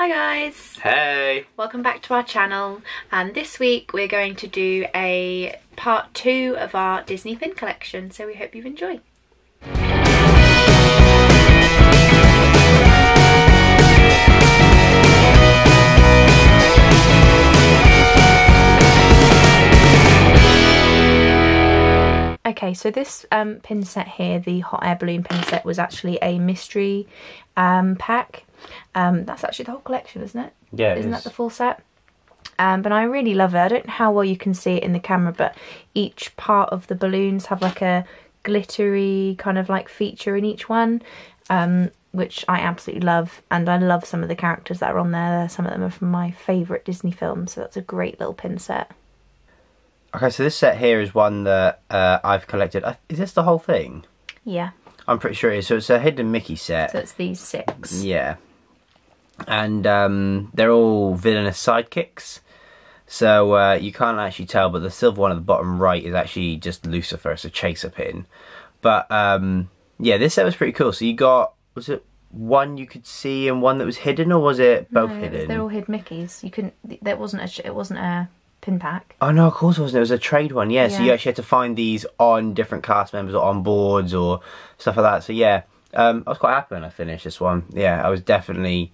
Hi guys! Hey! Welcome back to our channel, and this week we're going to do a part 2 of our Disney pin collection, so we hope you enjoy. Okay, so this pin set here, the hot air balloon pin set, was actually a mystery pack. That's actually the whole collection, isn't it? Yeah, Isn't that the full set? But I really love it. I don't know how well you can see it in the camera, but each part of the balloons have like a glittery kind of like feature in each one, which I absolutely love. And I love some of the characters that are on there. Some of them are from my favourite Disney films, so that's a great little pin set. Okay, so this set here is one that I've collected. Is this the whole thing? Yeah. I'm pretty sure it is. So it's a hidden Mickey set. So it's these 6. Yeah. And they're all villainous sidekicks. So you can't actually tell, but the silver one at the bottom right is actually just Lucifer. It's a chaser pin. But yeah, this set was pretty cool. So you got, was it one you could see and one that was hidden, or was it both hidden? They're all hidden Mickeys. You couldn't. It wasn't a pin pack. Oh no, of course it wasn't. It was a trade one. Yeah, so you actually had to find these on different cast members or on boards or stuff like that. So yeah, I was quite happy when I finished this one. Yeah, I was definitely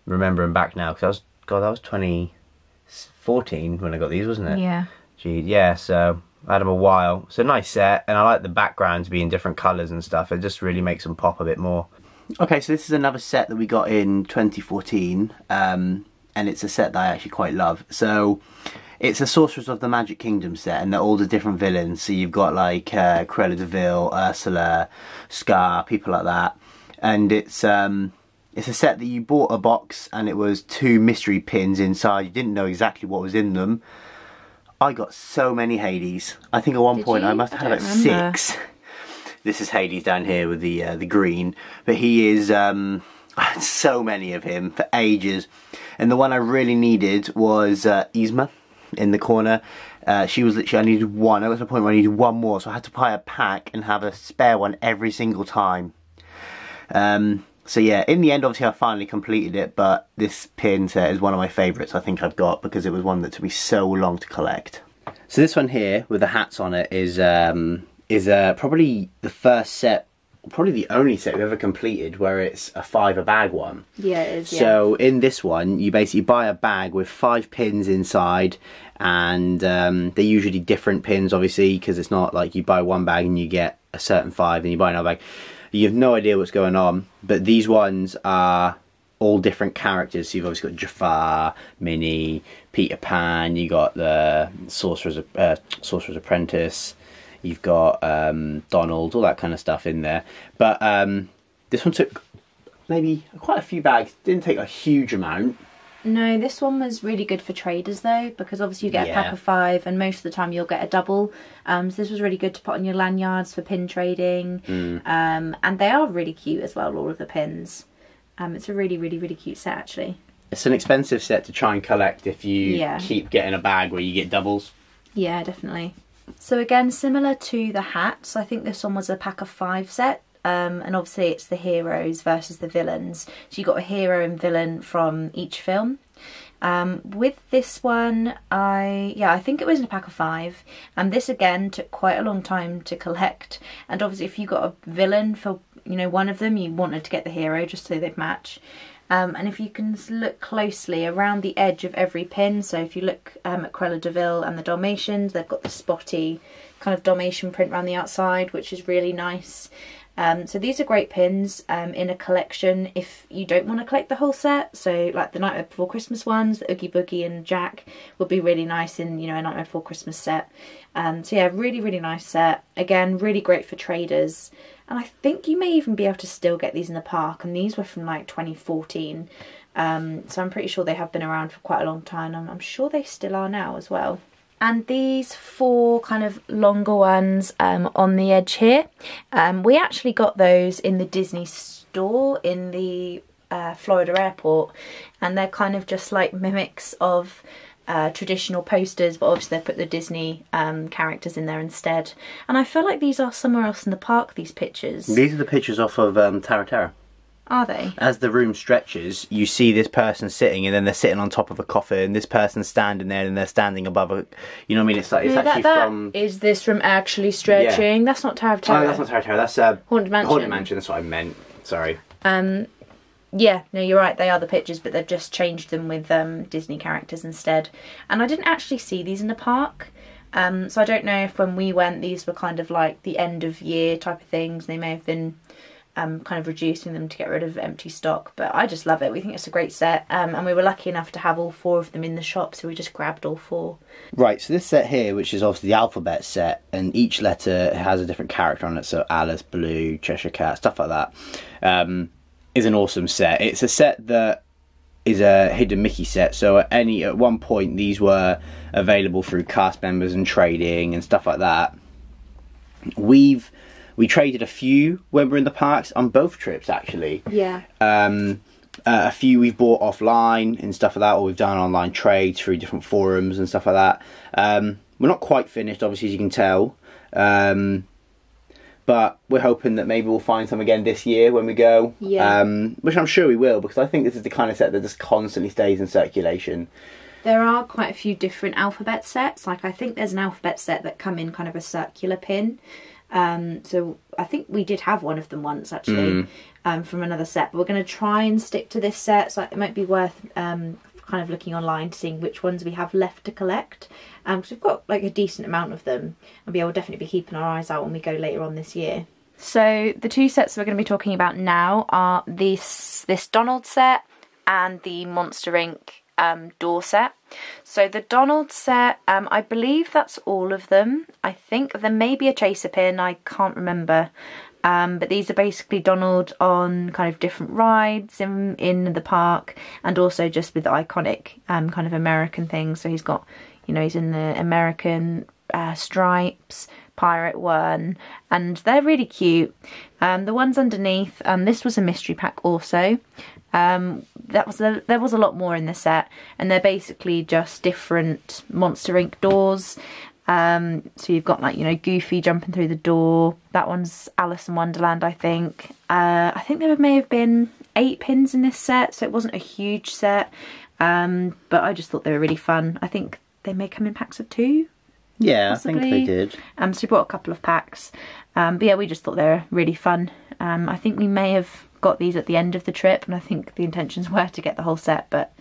remembering back now, because that was 2014 when I got these, wasn't it? Yeah. Gee, yeah. So I had them a while. It's a nice set, and I like the backgrounds being different colours and stuff. It just really makes them pop a bit more. Okay, so this is another set that we got in 2014. And it's a set that I actually quite love. So it's a Sorcerers of the Magic Kingdom set, and they're all the different villains. So you've got like Cruella de Vil, Ursula, Scar, people like that. And it's a set that you bought a box, and it was 2 mystery pins inside. You didn't know exactly what was in them. I got so many Hades. I think at one point I must have had about 6. This is Hades down here with the green, but he is I had so many of him for ages. And the one I really needed was Yzma in the corner. She was literally, I needed one. I got to the point where I needed one more, so I had to buy a pack and have a spare one every single time. So yeah, in the end, obviously I finally completed it, but this pin set is one of my favourites I think I've got, because it was one that took me so long to collect. So this one here with the hats on it is probably the first set, probably the only set we've ever completed where it's a $5 a bag one. Yeah, it is. So in this one, you basically buy a bag with 5 pins inside, and they're usually different pins, obviously, because it's not like you buy one bag and you get a certain 5 and you buy another bag. You have no idea what's going on, but these ones are all different characters. So you've obviously got Jafar, Minnie, Peter Pan, you got the Sorcerer's Apprentice, you've got Donald, all that kind of stuff in there. But this one took maybe quite a few bags. Didn't take a huge amount. No, this one was really good for traders though, because obviously you get a pack of 5, and most of the time you'll get a double. So this was really good to put on your lanyards for pin trading. And they are really cute as well, all of the pins. It's a really, really, really cute set actually. It's an expensive set to try and collect if you keep getting a bag where you get doubles. Yeah, definitely. So again, similar to the hats, I think this one was a pack of 5 set. And obviously it's the heroes versus the villains. So you got a hero and villain from each film. With this one, I think it was in a pack of 5. And this again took quite a long time to collect. And obviously if you got a villain for, you know, one of them, you wanted to get the hero just so they'd match. And if you can look closely around the edge of every pin, so if you look at Cruella de Vil and the Dalmatians, they've got the spotty kind of Dalmatian print around the outside, which is really nice. So these are great pins in a collection if you don't want to collect the whole set. So like the Nightmare Before Christmas ones, the Oogie Boogie and Jack would be really nice in, you know, a Nightmare Before Christmas set. So yeah, really, really nice set. Again, really great for traders. And I think you may even be able to still get these in the park. And these were from like 2014. So I'm pretty sure they have been around for quite a long time. I'm sure they still are now as well. And these 4 kind of longer ones on the edge here, we actually got those in the Disney store in the Florida airport, and they're kind of just like mimics of traditional posters, but obviously they put the Disney characters in there instead. And I feel like these are somewhere else in the park, these pictures. These are the pictures off of Terra Terra. Are they? As the room stretches, you see this person sitting, and then they're sitting on top of a coffin. This person's standing there, and they're standing above a. You know what I mean? It's like it's actually from. Is this room actually stretching? Yeah. That's not Tower of Terror. Oh, that's not Tower of Terror. That's Haunted Mansion. Haunted Mansion. That's what I meant. Sorry. Yeah, no, you're right. They are the pictures, but they've just changed them with Disney characters instead. And I didn't actually see these in the park. So I don't know if when we went, these were kind of like the end of year type of things. They may have been kind of reducing them to get rid of empty stock, but I just love it. We think it's a great set, and we were lucky enough to have all 4 of them in the shop, so we just grabbed all 4. Right, so this set here, which is obviously the alphabet set, and each letter has a different character on it, so Alice, Blue, Cheshire Cat, stuff like that, is an awesome set. It's a set that is a hidden Mickey set, so at one point these were available through cast members and trading and stuff like that. We traded a few when we were in the parks on both trips, actually. Yeah. A few we've bought offline and stuff like that, or we've done online trades through different forums and stuff like that. We're not quite finished, obviously, as you can tell. But we're hoping that maybe we'll find some again this year when we go. Yeah. Which I'm sure we will, because I think this is the kind of set that just constantly stays in circulation. There are quite a few different alphabet sets. Like, I think there's an alphabet set that come in kind of a circular pin. So I think we did have one of them once, actually, from another set. But we're going to try and stick to this set, so it might be worth kind of looking online to seeing which ones we have left to collect. Because we've got like a decent amount of them, and we'll definitely be keeping our eyes out when we go later on this year. So the 2 sets we're going to be talking about now are this Donald set and the Monster Inc. Door set. So the Donald set, I believe that's all of them. I think there may be a chaser pin, I can't remember. But these are basically Donald on kind of different rides in the park, and also just with iconic kind of American things. So he's got, you know, he's in the American stripes, pirate one, and they're really cute. The ones underneath, this was a mystery pack also. There was a lot more in the set, and they're basically just different Monster Inc. doors. So you've got, like, you know, Goofy jumping through the door. That one's Alice in Wonderland, I think. I think there may have been 8 pins in this set, so it wasn't a huge set. But I just thought they were really fun. I think they may come in packs of 2. Yeah, possibly. I think they did. So we bought a couple of packs. But yeah, we just thought they were really fun. I think we may have got these at the end of the trip, and I think the intentions were to get the whole set, but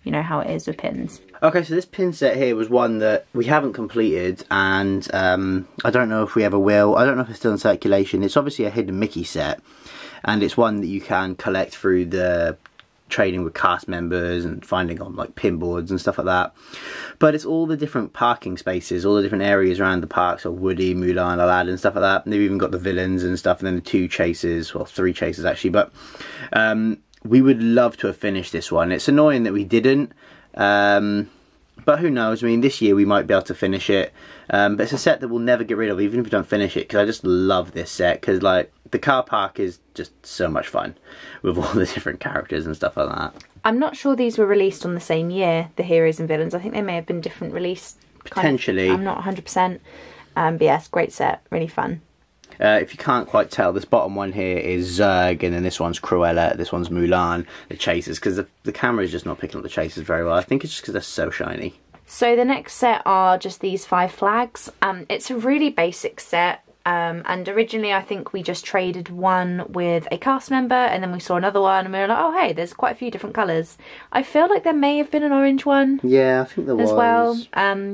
you know how it is with pins. Okay, so this pin set here was one that we haven't completed, and I don't know if we ever will. I don't know if it's still in circulation. It's obviously a hidden Mickey set, and it's one that you can collect through the trading with cast members and finding on like pin boards and stuff like that. But it's all the different parking spaces, all the different areas around the park, so Woody, Mulan, Aladdin, stuff like that. And they've even got the villains and stuff, and then the 2 chasers, well, 3 chasers actually. But we would love to have finished this one. It's annoying that we didn't, but who knows? I mean, this year we might be able to finish it. But it's a set that we'll never get rid of, even if we don't finish it, because I just love this set, because like the car park is just so much fun with all the different characters and stuff like that. I'm not sure these were released on the same year, the Heroes and Villains. I think they may have been different release. Potentially. I'm not 100%. But yes, great set, really fun. If you can't quite tell, this bottom one here is Zurg, and then this one's Cruella, this one's Mulan, the chasers, because the camera is just not picking up the chasers very well. I think it's just because they're so shiny. So the next set are just these 5 flags. It's a really basic set. And originally I think we just traded one with a cast member, and then we saw another one and we were like, oh hey, there's quite a few different colours. I feel like there may have been an orange one. Yeah, I think there was. As well.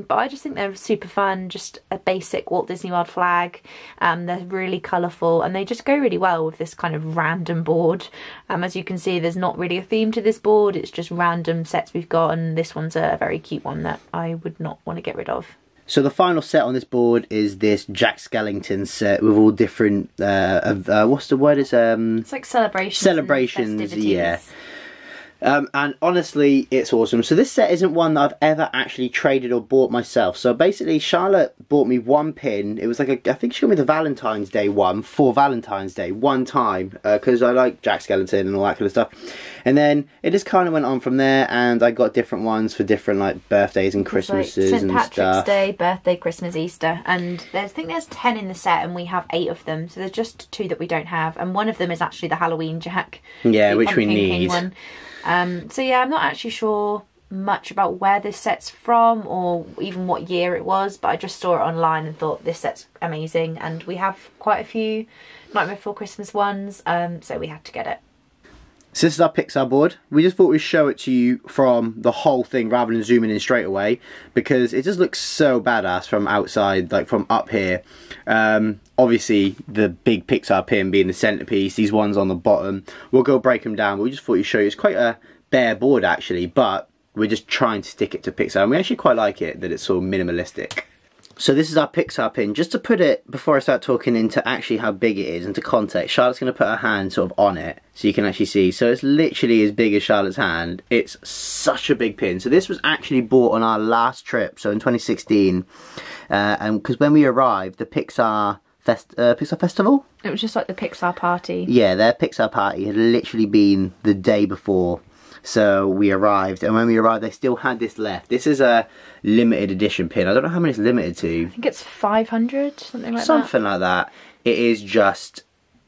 But I just think they're super fun, just a basic Walt Disney World flag. They're really colourful, and they just go really well with this kind of random board. As you can see, there's not really a theme to this board, it's just random sets we've got, and this one's a very cute one that I would not want to get rid of. So the final set on this board is this Jack Skellington set with all different, what's the word? It's like celebrations. Celebrations, yeah. And honestly, it's awesome. So this set isn't one that I've ever actually traded or bought myself. So basically, Charlotte bought me one pin. It was like I think she got me the Valentine's Day one for Valentine's Day one time, because I like Jack Skellington and all that kind of stuff. And then it just kind of went on from there, and I got different ones for different like birthdays and Christmases and stuff. St. Patrick's Day, birthday, Christmas, Easter, and I think there's 10 in the set, and we have 8 of them. So there's just 2 that we don't have, and one of them is actually the Halloween Jack. Yeah, which we need. One. So yeah, I'm not actually sure much about where this set's from or even what year it was, but I just saw it online and thought this set's amazing, and we have quite a few Nightmare Before Christmas ones, so we had to get it. So this is our Pixar board. We just thought we'd show it to you from the whole thing rather than zooming in straight away, because it just looks so badass from outside, like from up here. Obviously the big Pixar pin being the centerpiece, these ones on the bottom, we'll go break them down, but we just thought we'd show you. It's quite a bare board actually, but we're just trying to stick it to Pixar, and we actually quite like it that it's sort of minimalistic. So this is our Pixar pin. Just to put it, before I start talking into actually how big it is, into context, Charlotte's going to put her hand sort of on it so you can actually see. So it's literally as big as Charlotte's hand. It's such a big pin. So this was actually bought on our last trip, so in 2016. And because when we arrived, the Pixar Festival? It was just like the Pixar party. Yeah, their Pixar party had literally been the day before. So we arrived, and when we arrived they still had this left. This is a limited edition pin. I don't know how many it's limited to. I think it's 500, something like that. Something like that. It is just,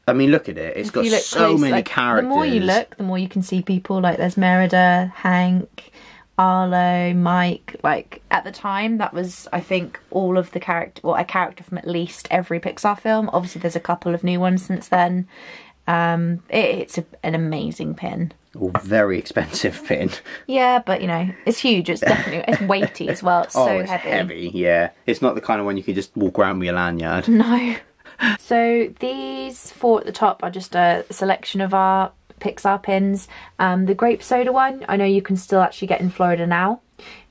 I mean, look at it. It's got so many characters. The more you look, the more you can see people. Like there's Merida, Hank, Arlo, Mike. Like at the time, that was, I think, all of the character, or a character from at least every Pixar film. Obviously there's a couple of new ones since then. It's an amazing pin. Very expensive pin. Yeah, but you know, it's huge. It's definitely, it's weighty as well. It's so it's heavy. Heavy, yeah. It's not the kind of one you can just walk around with your lanyard. No. So these 4 at the top are just a selection of our Pixar pins. The grape soda one, I know you can still actually get in Florida now.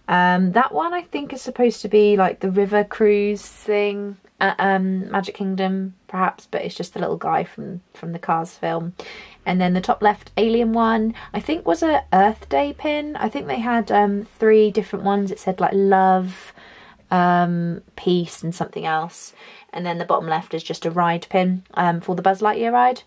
That one I think is supposed to be like the river cruise thing. Magic Kingdom perhaps, but it's just the little guy from the Cars film. And then the top left alien one I think was a Earth Day pin. I think they had 3 different ones. It said like love, peace and something else. And then the bottom left is just a ride pin for the Buzz Lightyear ride.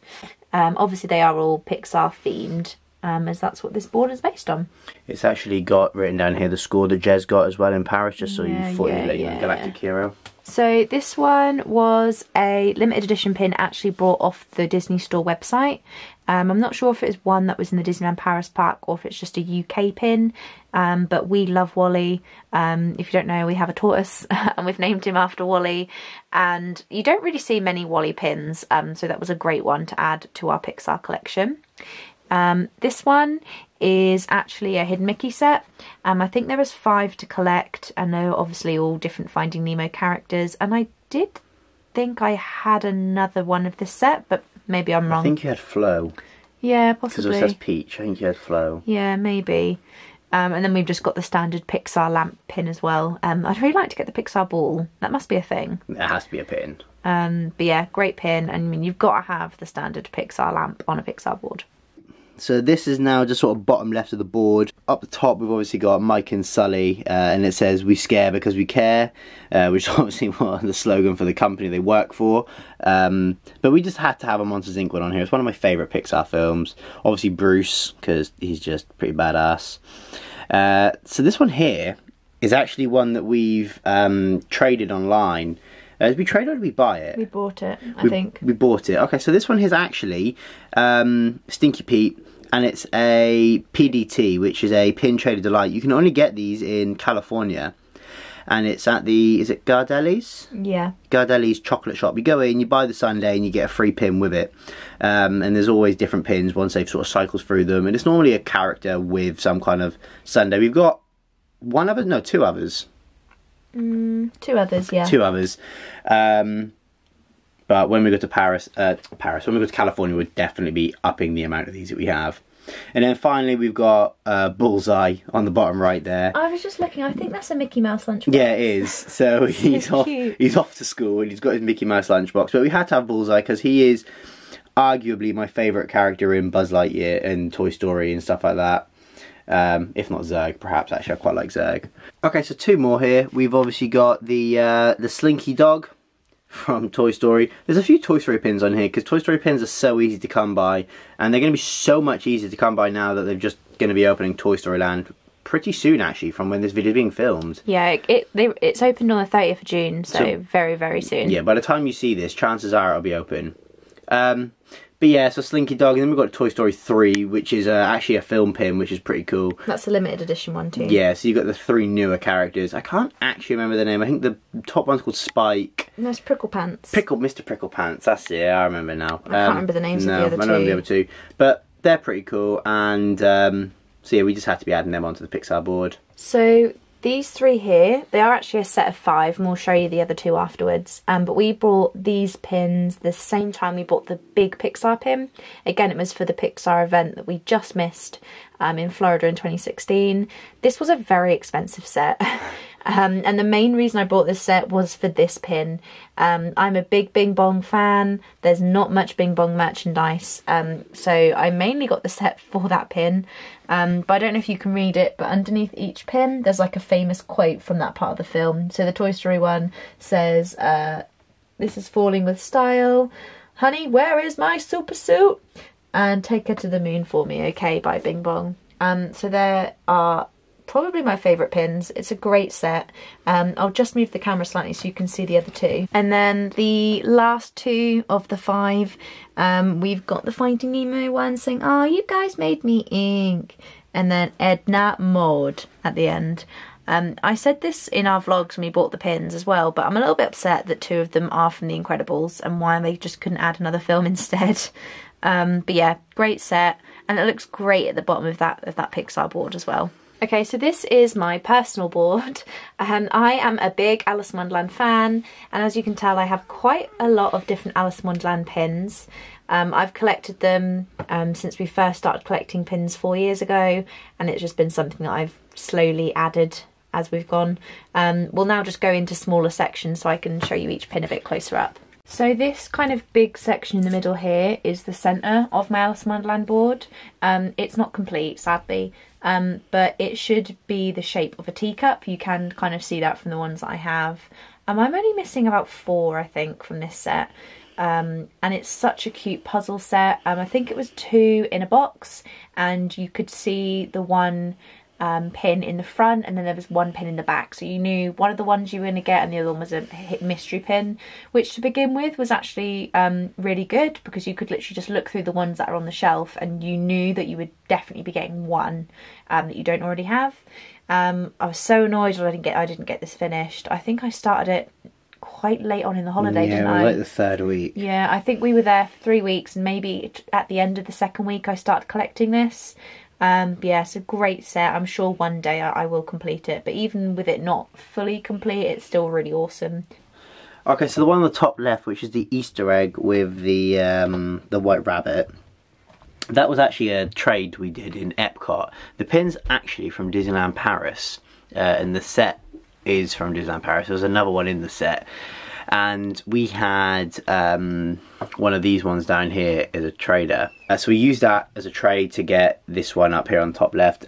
Obviously they are all Pixar themed, as that's what this board is based on. It's actually got written down here the score that Jez got as well in Paris, just so you thought you'd let you know, Galactic Hero. So this one was a limited edition pin actually brought off the Disney Store website. I'm not sure if it was one that was in the Disneyland Paris park or if it's just a UK pin, but we love Wally. If you don't know, we have a tortoise and we've named him after Wally, and you don't really see many Wally pins, so that was a great one to add to our Pixar collection. This one is actually a Hidden Mickey set. I think there is 5 to collect, and they're obviously all different Finding Nemo characters, and I did think I had another one of this set, but maybe I'm wrong. I think you had Flo. Yeah, possibly. Because it says Peach, I think you had Flo. Yeah, maybe. And then we've just got the standard Pixar lamp pin as well. I'd really like to get the Pixar ball. That must be a thing. It has to be a pin. But yeah, great pin. And I mean, you've got to have the standard Pixar lamp on a Pixar board. So this is now just sort of bottom left of the board. Up the top we've obviously got Mike and Sully, and it says we scare because we care, which is obviously the slogan for the company they work for. But we just had to have a Monsters Inc. one on here. It's one of my favourite Pixar films. Obviously Bruce, because he's just pretty badass. So this one here is actually one that we've traded online. Did we trade or did we buy it? We bought it, I think. We bought it. Okay, so this one is actually Stinky Pete, and it's a PDT, which is a Pin Trader Delight. You can only get these in California, and it's at the, is it Gardelli's? Yeah. Gardelli's chocolate shop. You go in, you buy the sundae, and you get a free pin with it. And there's always different pins once they've sort of cycles through them, and it's normally a character with some kind of sundae. We've got one other, no, 2 others. 2 others, yeah. 2 others. But when we go to when we go to California, we'll definitely be upping the amount of these that we have. And then finally we've got Bullseye on the bottom right there. I was just looking, I think that's a Mickey Mouse lunchbox. Yeah, it is. So he's off to school and he's got his Mickey Mouse lunchbox. But we had to have Bullseye because he is arguably my favourite character in Buzz Lightyear and Toy Story and stuff like that. If not Zurg, perhaps. Actually, I quite like Zurg. Okay, so 2 more here. We've obviously got the Slinky Dog from Toy Story. There's a few Toy Story pins on here because Toy Story pins are so easy to come by, and they're going to be so much easier to come by now that they're just going to be opening Toy Story Land pretty soon, actually, from when this video is being filmed. Yeah, it's opened on the 30th of June, so very, very soon. Yeah, by the time you see this, chances are it'll be open. But yeah, so Slinky Dog, and then we've got Toy Story 3, which is actually a film pin, which is pretty cool. That's a limited edition one too. Yeah, so you've got the 3 newer characters. I can't actually remember the name. I think the top one's called Spike. No, it's Prickle Pants. Mr. Prickle Pants, that's it, I remember now. I can't remember the names of the other 2. I don't remember the other 2. But they're pretty cool, and so yeah, we just had to be adding them onto the Pixar board. So these 3 here, they are actually a set of 5, and we'll show you the other 2 afterwards. But we bought these pins the same time we bought the big Pixar pin. Again, it was for the Pixar event that we just missed in Florida in 2016. This was a very expensive set. And the main reason I bought this set was for this pin. I'm a big Bing Bong fan. There's not much Bing Bong merchandise, so I mainly got the set for that pin. But I don't know if you can read it, but underneath each pin there's like a famous quote from that part of the film. So the Toy Story one says, "This is falling with style. Honey, where is my super suit? And take her to the moon for me, okay," by Bing Bong. So there are probably my favourite pins. It's a great set. I'll just move the camera slightly so you can see the other 2. And then the last 2 of the 5, we've got the Finding Nemo one saying, "Oh, you guys made me ink," and then Edna Maud at the end. I said this in our vlogs when we bought the pins as well, but I'm a little bit upset that 2 of them are from The Incredibles and why they just couldn't add another film instead. But yeah, great set, and it looks great at the bottom of that Pixar board as well. Okay, so this is my personal board. I am a big Alice in Wonderland fan, and as you can tell I have quite a lot of different Alice in Wonderland pins. I've collected them since we first started collecting pins 4 years ago, and it's just been something that I've slowly added as we've gone. We'll now just go into smaller sections so I can show you each pin a bit closer up. So this kind of big section in the middle here is the centre of my Alice in Wonderland board. It's not complete, sadly, but it should be the shape of a teacup. You can kind of see that from the ones that I have. I'm only missing about 4, I think, from this set. And it's such a cute puzzle set. I think it was 2 in a box, and you could see the one pin in the front, and then there was 1 pin in the back, so you knew one of the ones you were going to get and the other one was a mystery pin, which to begin with was actually really good, because you could literally just look through the ones that are on the shelf and you knew that you would definitely be getting one that you don't already have. I was so annoyed that I didn't get this finished. I think I started it quite late on in the holiday, didn't I? Yeah, like the 3rd week. Yeah, I think we were there for 3 weeks, and maybe at the end of the 2nd week I started collecting this. Yeah, it's a great set. I'm sure one day I will complete it, but even with it not fully complete, it's still really awesome. Okay, so the one on the top left, which is the Easter egg with the white rabbit, that was actually a trade we did in Epcot. The pin's actually from Disneyland Paris, and the set is from Disneyland Paris. There was another one in the set, and we had one of these ones down here as a trader. So we used that as a trade to get this one up here on top left.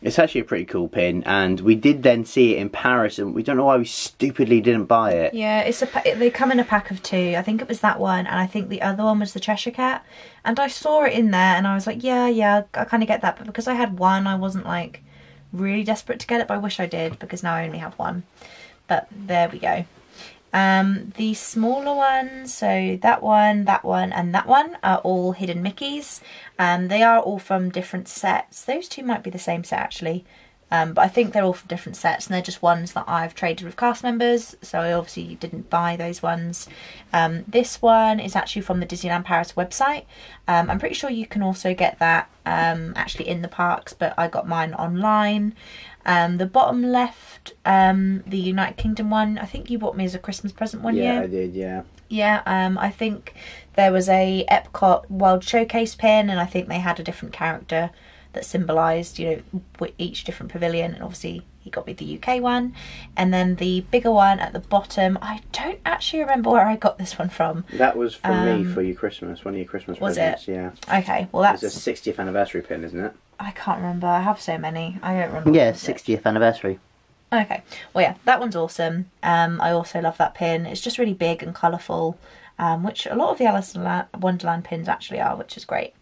It's actually a pretty cool pin, and we did then see it in Paris, and we don't know why we stupidly didn't buy it. Yeah, they come in a pack of 2. I think it was that one, and I think the other one was the Cheshire Cat. And I saw it in there, and I was like, yeah, I kind of get that. But because I had 1, I wasn't like really desperate to get it, but I wish I did, because now I only have 1. But there we go. The smaller ones, so that one, and that one are all hidden Mickeys. They are all from different sets. Those 2 might be the same set actually, but I think they're all from different sets, and they're just ones that I've traded with cast members, so I obviously didn't buy those ones. This one is actually from the Disneyland Paris website. I'm pretty sure you can also get that actually in the parks, but I got mine online. The bottom left, the United Kingdom one, I think you bought me as a Christmas present one year. Yeah, I did, yeah. Yeah, I think there was a Epcot World Showcase pin, and I think they had a different character that symbolised, you know, each different pavilion, and obviously he got me the UK one. And then the bigger one at the bottom, I don't actually remember where I got this one from. That was from me for your Christmas, one of your Christmas presents. Was it? Yeah. Okay, well that's... It's a 60th anniversary pin, isn't it? I can't remember, I have so many, I don't remember. Yeah, 60th anniversary. Okay, well yeah, that one's awesome. I also love that pin. It's just really big and colourful, which a lot of the Alice in Wonderland pins actually are, which is great.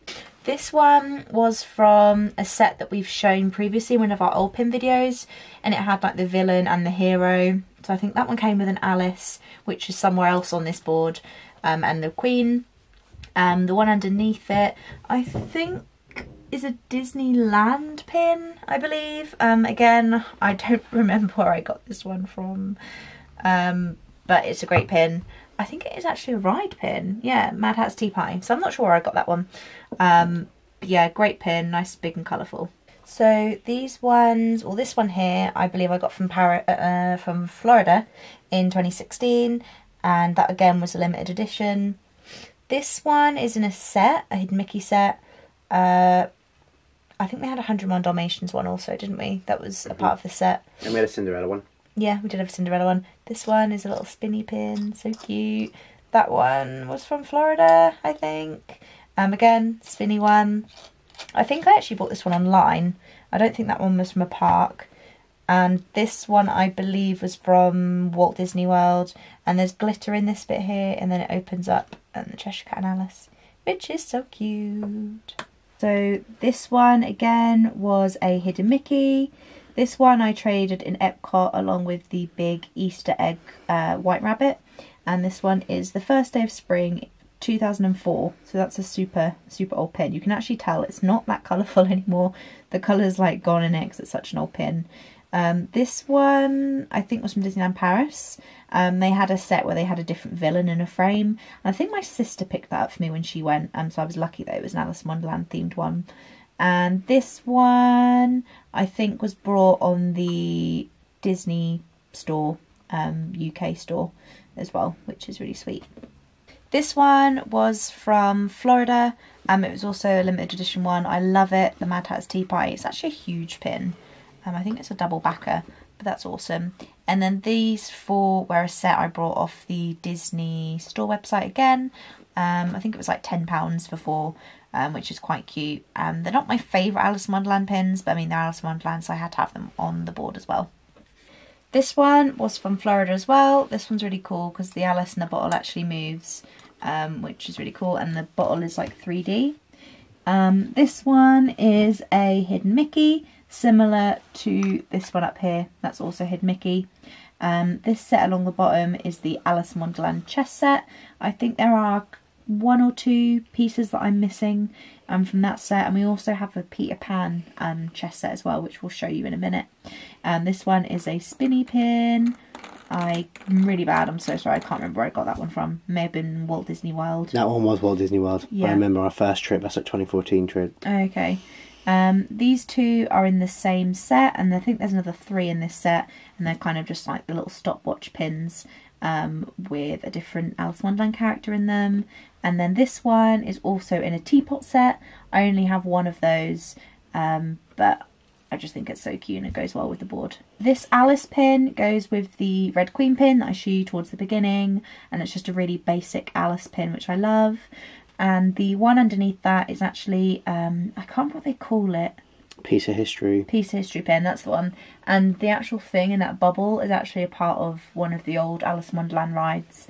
This one was from a set that we've shown previously in one of our old pin videos, and it had like the villain and the hero. So I think that one came with an Alice, which is somewhere else on this board, and the Queen. The one underneath it, I think, is a Disneyland pin, I believe. Again, I don't remember where I got this one from, but it's a great pin. I think it is actually a ride pin. Yeah, Mad Hat's Tea Party. So I'm not sure where I got that one. But yeah, great pin, nice, big and colourful. So these ones, or this one here, I believe I got from Florida in 2016, and that again was a limited edition. This one is in a set, a Hidden Mickey set. I think we had a 101 Dalmatians one also, didn't we? That was a part of the set. And we had a Cinderella one. Yeah, we did have a Cinderella one. This one is a little spinny pin, so cute. That one was from Florida, I think. Again, spinny one. I think I actually bought this one online. I don't think that one was from a park. And this one, I believe, was from Walt Disney World. And there's glitter in this bit here, and then it opens up, and the Cheshire Cat and Alice, which is so cute. So this one, again, was a Hidden Mickey. This one I traded in Epcot along with the big Easter egg White Rabbit. And this one is the first day of spring 2004. So that's a super, super old pin. You can actually tell it's not that colourful anymore. The colour's like gone in it because it's such an old pin. This one I think was from Disneyland Paris. They had a set where they had a different villain in a frame. And I think my sister picked that up for me when she went, so I was lucky that it was an Alice in Wonderland themed one. And this one I think was brought on the Disney store, UK store as well, which is really sweet. This one was from Florida. It was also a limited edition one. I love it, the Mad Hat's Tea Party. It's actually a huge pin. I think it's a double backer, but that's awesome. And then these four were a set I brought off the Disney store website again. I think it was like £10 for four, which is quite cute. They're not my favourite Alice in Wonderland pins, but I mean they're Alice in Wonderland, so I had to have them on the board as well. This one was from Florida as well. This one's really cool because the Alice in the bottle actually moves, which is really cool, and the bottle is like 3D. This one is a Hidden Mickey, similar to this one up here. That's also Hidden Mickey. This set along the bottom is the Alice in Wonderland chess set. I think there are one or two pieces that I'm missing from that set, and we also have a Peter Pan chess set as well, which we'll show you in a minute. This one is a spinny pin. I'm really bad, I'm so sorry, I can't remember where I got that one from. May have been Walt Disney World. That one was Walt Disney World. Yeah. I remember our first trip, that's a 2014 trip. Okay. These two are in the same set, and I think there's another 3 in this set, and they're kind of just like the little stopwatch pins with a different Alice in Wonderland character in them. And then this one is also in a teapot set. I only have one of those, but I just think it's so cute and it goes well with the board. This Alice pin goes with the Red Queen pin that I showed you towards the beginning, and it's just a really basic Alice pin, which I love. And the one underneath that is actually, I can't remember what they call it. Piece of history. Piece of history pin, that's the one. And the actual thing in that bubble is actually a part of one of the old Alice in Wonderland rides.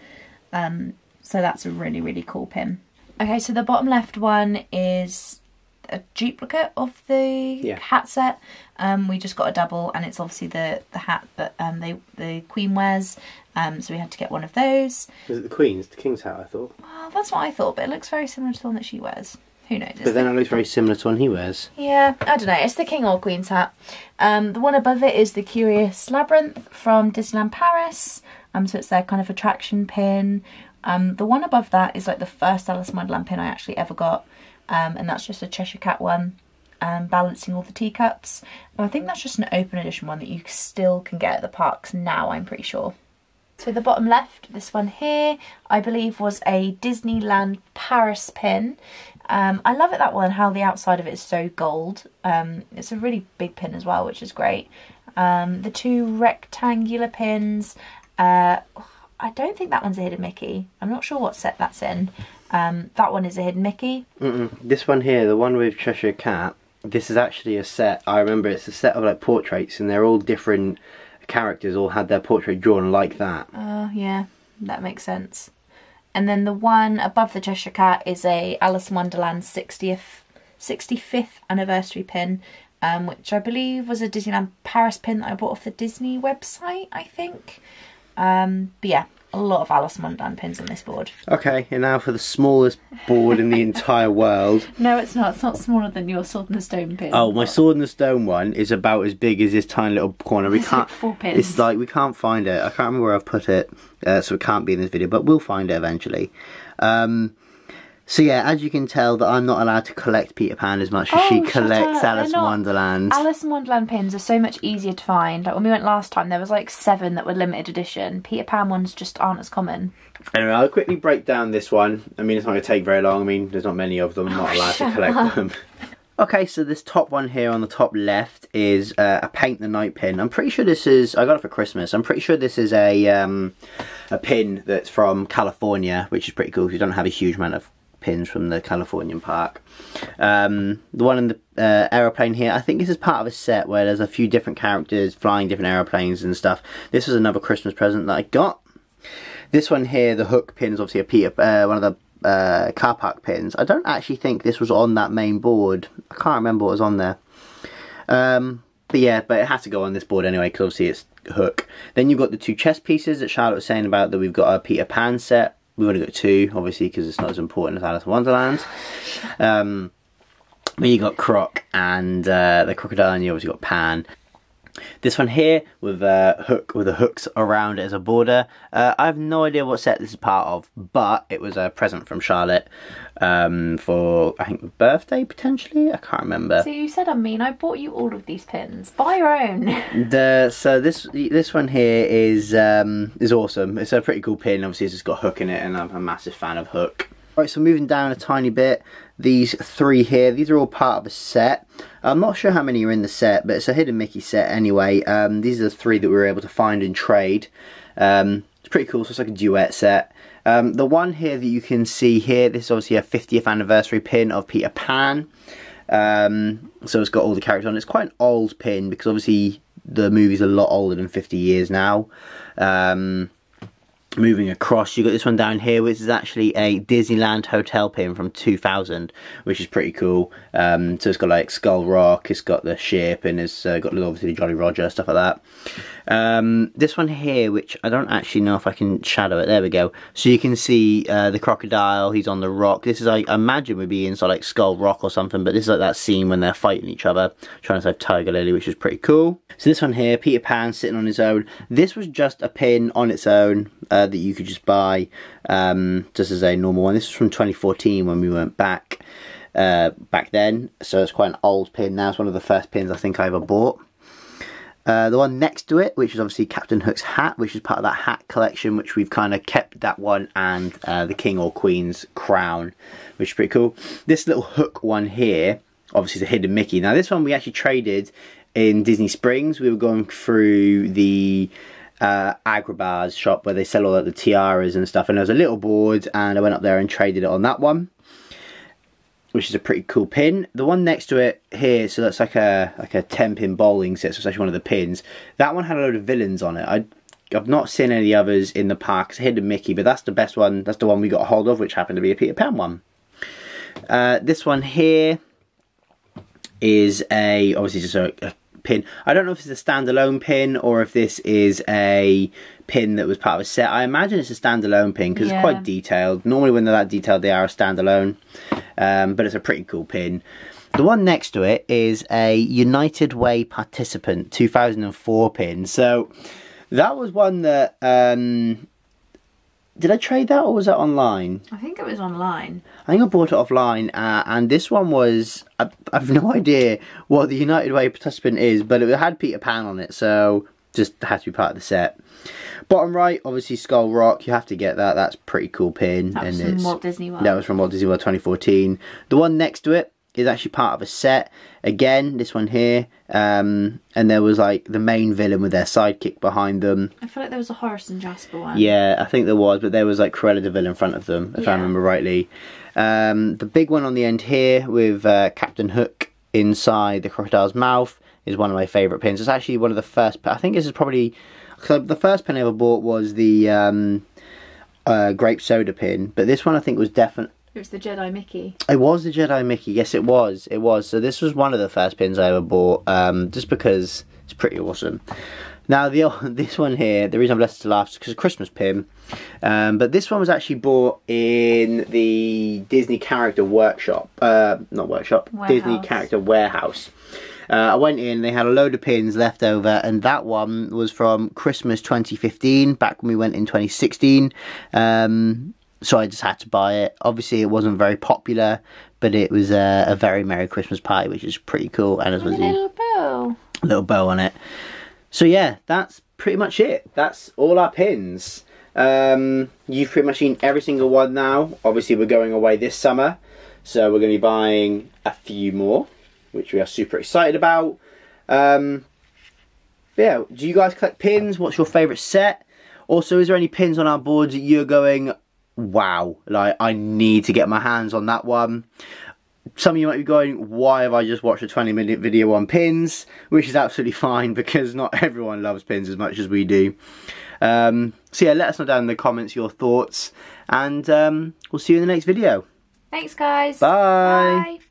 So that's a really, really cool pin. Okay, so the bottom left one is a duplicate of the hat set. We just got a double, and it's obviously the hat that the Queen wears. So we had to get one of those. Is it the Queen's? The King's hat, I thought. Well, that's what I thought, but it looks very similar to the one that she wears. Who knows? But then it looks very similar to one he wears. Yeah, I don't know. It's the King or Queen's hat. The one above it is the Curious Labyrinth from Disneyland Paris. So it's their kind of attraction pin. The one above that is like the first Alice in Wonderland pin I actually ever got. And that's just a Cheshire Cat one, balancing all the teacups. And I think that's just an open edition one that you still can get at the parks now, I'm pretty sure. So the bottom left, this one here, I believe was a Disneyland Paris pin. I love it, that one, how the outside of it is so gold. It's a really big pin as well, which is great. The two rectangular pins, I don't think that one's a hidden Mickey. I'm not sure what set that's in. That one is a hidden Mickey. This one here, the one with Cheshire Cat, this is actually a set. I remember it's a set of like portraits, and they're all different characters, all had their portrait drawn like that. Yeah, that makes sense. And then the one above the Cheshire Cat is a Alice in Wonderland 65th anniversary pin, which I believe was a Disneyland Paris pin that I bought off the Disney website, I think. But yeah, a lot of Alice in Wonderland pins on this board. Okay, and now for the smallest board in the entire world. No, it's not. It's not smaller than your Sword in the Stone pin. Oh, my Sword in the Stone one is about as big as this tiny little corner. We can't. 4 pins. It's like we can't find it. I can't remember where I've put it, so it can't be in this video. But we'll find it eventually. So yeah, as you can tell, that I'm not allowed to collect Peter Pan as much as she collects Alice in Wonderland. Alice in Wonderland pins are so much easier to find. Like when we went last time, there was like 7 that were limited edition. Peter Pan ones just aren't as common. Anyway, I'll quickly break down this one. I mean, it's not going to take very long. I mean, there's not many of them. I'm not allowed to collect them. Okay, so this top one here on the top left is a Paint the Night pin. I'm pretty sure this is, I got it for Christmas. I'm pretty sure this is a pin that's from California, which is pretty cool because you don't have a huge amount of pins from the Californian park. The one in the aeroplane here, I think this is part of a set where there's a few different characters flying different aeroplanes and stuff. This was another Christmas present that I got. This one here, the hook pin, is obviously a one of the car park pins. I don't actually think this was on that main board. I can't remember what was on there. But yeah, but it has to go on this board anyway because obviously it's hook. Then you've got the 2 chess pieces that Charlotte was saying about, that we've got a Peter Pan set. We've only got 2, obviously, because it's not as important as Alice in Wonderland. But you got Croc and the crocodile, and you obviously got Pan. This one here with a hook, with the hooks around it as a border. I have no idea what set this is part of, but it was a present from Charlotte for, I think, birthday potentially. I can't remember. So you said, I mean, I bought you all of these pins. Buy your own. So this one here is awesome. It's a pretty cool pin. Obviously, it's just got hook in it, and I'm a massive fan of hook. Right, so moving down a tiny bit, these 3 here, these are all part of a set. I'm not sure how many are in the set, but it's a hidden Mickey set anyway. These are the 3 that we were able to find and trade. It's pretty cool, so it's like a duet set. The one here that you can see here, this is obviously a 50th anniversary pin of Peter Pan. So it's got all the characters on it. It's quite an old pin because obviously the movie's a lot older than 50 years now. Moving across, you got this one down here, which is actually a Disneyland hotel pin from 2000, which is pretty cool. So it's got like Skull Rock, it's got the ship, and it's got obviously Jolly Roger, stuff like that. This one here, which I don't actually know if I can shadow it. There we go. So you can see the crocodile. He's on the rock. This is, I imagine, would be inside like Skull Rock or something. But this is like that scene when they're fighting each other, trying to save Tiger Lily, which is pretty cool. So this one here, Peter Pan sitting on his own. This was just a pin on its own that you could just buy just as a normal one. This was from 2014 when we went back then. So it's quite an old pin now. It's one of the first pins I think I ever bought. The one next to it, which is obviously Captain Hook's hat, which is part of that hat collection, which we've kind of kept that one, and the King or Queen's crown, which is pretty cool. This little hook one here, obviously is a hidden Mickey. Now this one we actually traded in Disney Springs. We were going through the Agrabah's shop where they sell all the tiaras and stuff, and there was a little board, and I went up there and traded it on that one, which is a pretty cool pin. The one next to it here, so that's like a 10-pin bowling set, so it's actually one of the pins. That one had a load of villains on it. I've not seen any others in the park. It's a hidden Mickey, but that's the best one. That's the one we got a hold of, which happened to be a Peter Pan one. This one here is obviously just a pin. I don't know if it's a standalone pin or if this is a pin that was part of a set. I imagine it's a standalone pin because it's quite detailed. Normally when they're that detailed they are a standalone, but it's a pretty cool pin. The one next to it is a United Way participant 2004 pin. So that was one that did I trade that or was that online? I think it was online. I think I bought it offline, and this one was, I've no idea what the United Way participant is, but it had Peter Pan on it, so just had to be part of the set. Bottom right, obviously Skull Rock. You have to get that. That's a pretty cool pin. That was from Walt Disney World. That was from Walt Disney World 2014. The one next to it is actually part of a set. Again, this one here. And there was like the main villain with their sidekick behind them. I feel like there was a Horace and Jasper one. Yeah, I think there was, but there was like Cruella de Vil in front of them, if I remember rightly. The big one on the end here with Captain Hook inside the crocodile's mouth is one of my favourite pins. It's actually one of the first, I think this is probably, the first pin I ever bought was the grape soda pin, but this one I think was definitely... It was the Jedi Mickey. It was the Jedi Mickey, yes it was. It was. So this was one of the first pins I ever bought, just because it's pretty awesome. Now this one here, the reason I've left it to last is because it's a Christmas pin. But this one was actually bought in the Disney Character Workshop. Not workshop, Warehouse. Disney Character Warehouse. I went in, they had a load of pins left over, and that one was from Christmas 2015, back when we went in 2016. So I just had to buy it. Obviously it wasn't very popular, but it was a very Merry Christmas Pie, which is pretty cool. And as was a little bow on it. So yeah, that's pretty much it. That's all our pins. You've pretty much seen every single one now. Obviously we're going away this summer, so we're going to be buying a few more, which we are super excited about. Yeah, do you guys collect pins? What's your favourite set? Also, is there any pins on our boards that you're going, wow, like I need to get my hands on that one? Some of you might be going, why have I just watched a 20-minute video on pins? Which is absolutely fine, because not everyone loves pins as much as we do. So yeah, let us know down in the comments your thoughts, and we'll see you in the next video. Thanks guys. Bye. Bye.